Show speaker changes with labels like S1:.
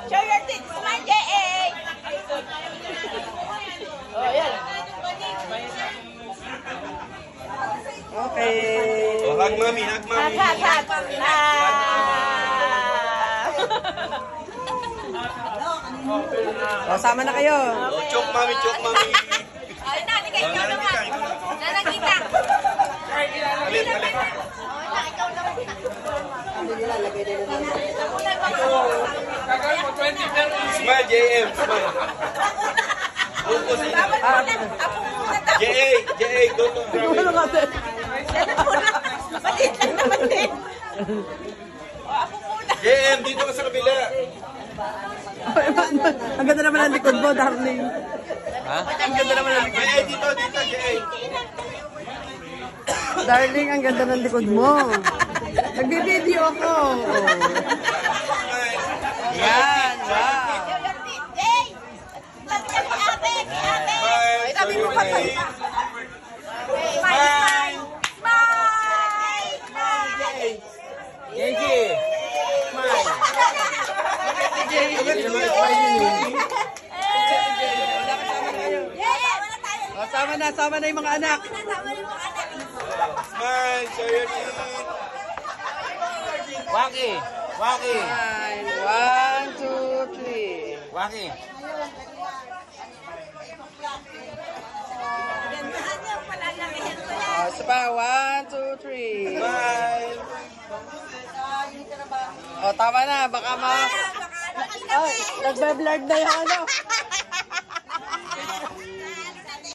S1: Show your teeth. Smile, J.A. Oh, yan.
S2: Okay.
S3: Oh, hug mami, hug mami.
S1: Hug.
S2: O, sama na kayo.
S3: Oh, choke mami, choke mami.
S1: Ay, naligay ikaw naman. Nanagita.
S3: Alit.
S1: Ikaw naman.
S3: Smile, JM, smile. JA, go to
S1: Maliit lang naman din.
S3: JM, dito ka sa kabila.
S2: Ang ganda naman ang likod mo, darling.
S3: Ha? Ang ganda naman ang likod. JA, dito, JA.
S2: Darling, ang ganda ng likod mo. Nagbibideo ako. Yan, wow.
S1: Sabi mo pa to. Smile.
S3: Genji.
S2: Sama na yung mga anak.
S3: Smile, show your teeth. Waki.
S2: Smile. 1, 2, 3.
S3: Waki.
S2: Isa pa, 1, 2, 3.
S3: Smile.
S2: O, tama na. Baka ma... Ay, nagbe-blurred na yung ano.